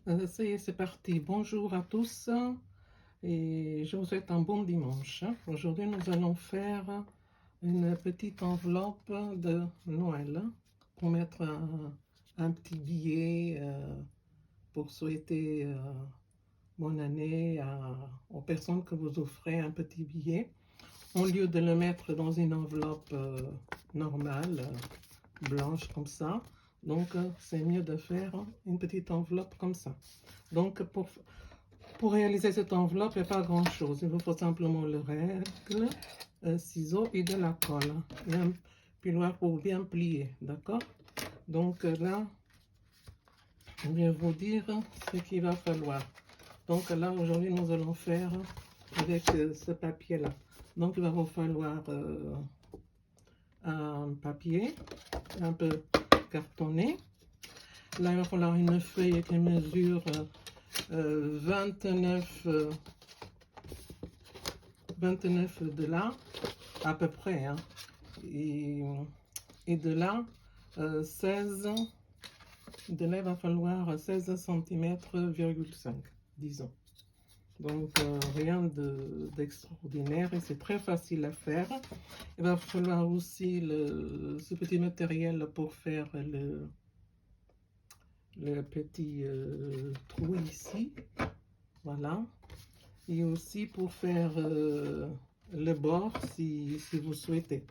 Ça y est, c'est parti. Bonjour à tous et je vous souhaite un bon dimanche. Aujourd'hui, nous allons faire une petite enveloppe de Noël pour mettre un petit billet pour souhaiter bonne année aux personnes que vous offrez un petit billet. Au lieu de le mettre dans une enveloppe normale, blanche comme ça, donc c'est mieux de faire une petite enveloppe comme ça. Donc pour réaliser cette enveloppe, il n'y a pas grand chose. Il vous faut simplement le règle, ciseaux et de la colle. Et un piloir pour bien plier, d'accord? Donc là, je vais vous dire ce qu'il va falloir. Donc là, aujourd'hui, nous allons faire avec ce papier-là. Donc il va vous falloir un papier un peu cartonné. Là, il va falloir une feuille qui mesure 29 de là, à peu près, hein. Et de là, 16, de là, il va falloir 16 cm,5, disons. Donc, rien d'extraordinaire et c'est très facile à faire. Il va falloir aussi ce petit matériel pour faire le petit trou ici. Voilà. Et aussi pour faire le bord si vous souhaitez.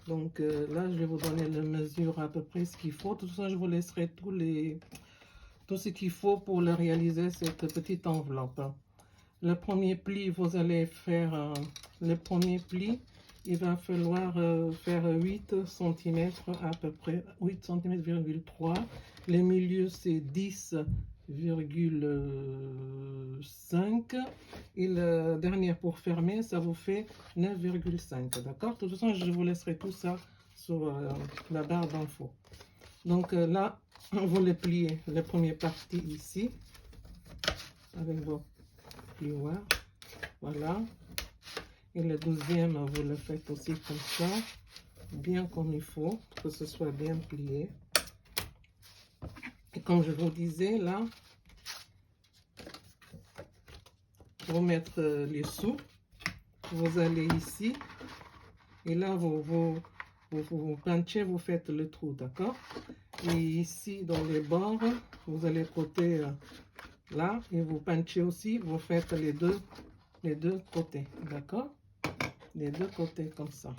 Donc là, je vais vous donner la mesure à peu près ce qu'il faut. Tout ça, je vous laisserai tout ce qu'il faut pour le réaliser, cette petite enveloppe. Le premier pli, vous allez faire le premier pli. Il va falloir faire 8 cm à peu près, 8 cm,3. Le milieu, c'est 10,5 et le dernier pour fermer, ça vous fait 9,5. D'accord? De toute façon, je vous laisserai tout ça sur la barre d'infos. Donc là, vous le pliez, la première partie ici, avec vos plioirs. Voilà. Et le deuxième, vous le faites aussi comme ça, bien comme il faut, pour que ce soit bien plié. Et comme je vous disais, là, pour mettre les sous, vous allez ici, et là, vous pinchez, vous faites le trou, d'accord? Et ici, dans les bords, vous allez côté là, et vous pinchez aussi, vous faites les deux côtés, d'accord? Les deux côtés, comme ça.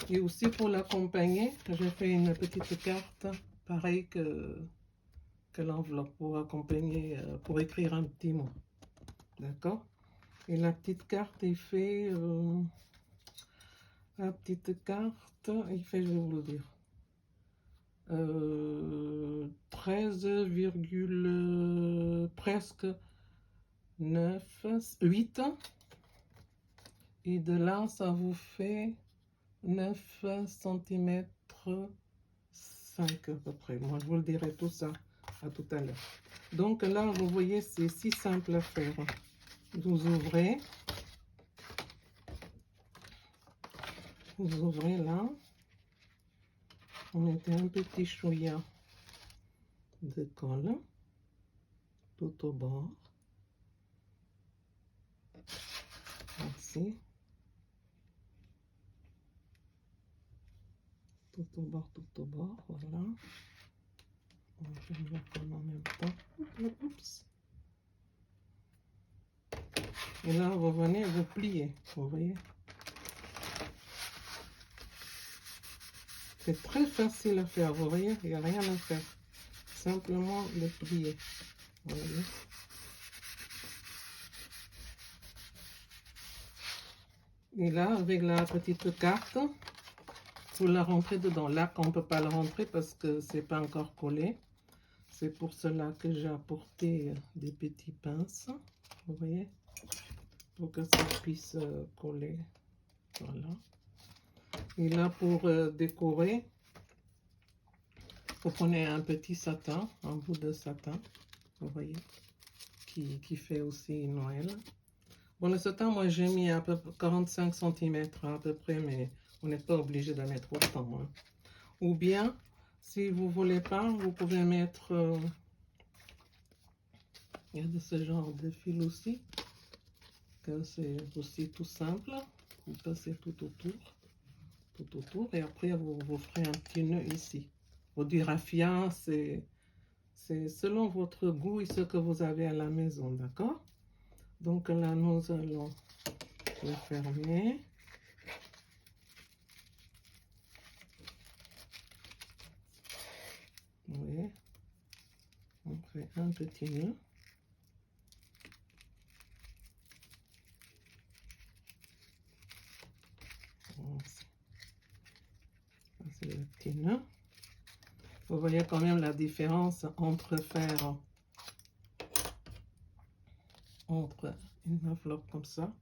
Et aussi, pour l'accompagner, j'ai fait une petite carte, pareil que l'enveloppe, pour accompagner, pour écrire un petit mot, d'accord? Et la petite carte, il fait... la petite carte, il fait, je vais vous le dire, 13, presque 9, 8. Et de là, ça vous fait 9 cm 5 à peu près. Moi, je vous le dirai tout ça à tout à l'heure. Donc là, vous voyez, c'est si simple à faire. Vous ouvrez là. On mettait un petit chouïa de colle tout au bord. Ainsi. Tout au bord, voilà. Je vais le faire en même temps. Oups. Et là, vous venez, vous pliez, vous voyez. C'est très facile à faire, vous voyez, il n'y a rien à faire. Simplement le plier, vous voyez. Et là, avec la petite carte, vous la rentrez dedans. Là, on ne peut pas la rentrer parce que c'est pas encore collé. C'est pour cela que j'ai apporté des petits pinces, vous voyez, pour que ça puisse coller. Voilà. Et là, pour décorer, vous prenez un petit satin, un bout de satin, vous voyez, qui fait aussi Noël. Bon, le satin, moi, j'ai mis à peu près 45 cm à peu près, mais on n'est pas obligé de mettre autant, hein. Ou bien, si vous voulez pas, vous pouvez mettre Il y a de ce genre de fil aussi, que c'est aussi tout simple. Vous passez tout autour, et après vous ferez un petit nœud ici. Du raffia, c'est selon votre goût et ce que vous avez à la maison, d'accord? Donc là, nous allons le fermer. Oui, on fait un petit nœud. C'est le petit nœud. Vous voyez quand même la différence entre faire entre une enveloppe comme ça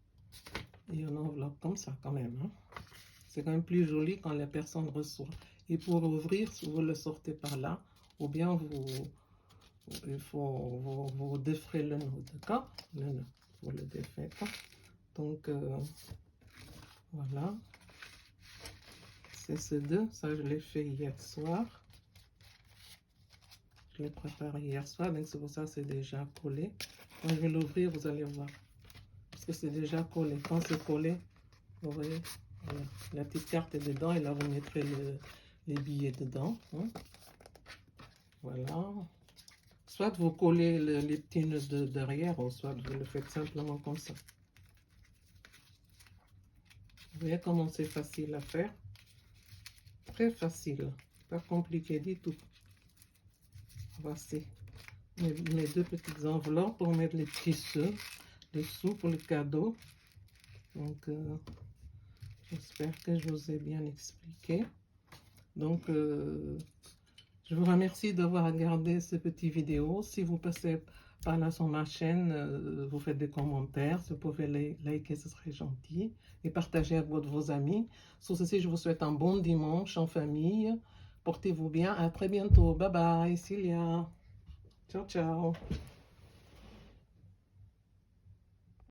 et une enveloppe comme ça quand même. Hein. C'est quand même plus joli quand la personne reçoit. Et pour ouvrir, vous le sortez par là, ou bien vous déferez le nœud, d'accord? Le nœud, vous le défaites. Donc voilà, c'est ces deux. Ça, je l'ai fait hier soir. Je l'ai préparé hier soir, donc c'est pour ça que c'est déjà collé. Quand je vais l'ouvrir, vous allez voir. Parce que c'est déjà collé. Quand c'est collé, vous voyez, voilà, la petite carte est dedans et là vous mettrez les billets dedans. Hein. Voilà. Soit vous collez les petits nœuds de derrière, ou soit vous le faites simplement comme ça. Vous voyez comment c'est facile à faire? Très facile, pas compliqué du tout. Voici mes deux petites enveloppes pour mettre les petits sous pour le cadeau. Donc, j'espère que je vous ai bien expliqué. Donc, je vous remercie d'avoir regardé ce petit vidéo. Si vous passez par là sur ma chaîne, vous faites des commentaires. Si vous pouvez les liker, ce serait gentil. Et partager avec vos amis. Sur ceci, je vous souhaite un bon dimanche en famille. Portez-vous bien. À très bientôt. Bye bye, Cilia. Ciao, ciao.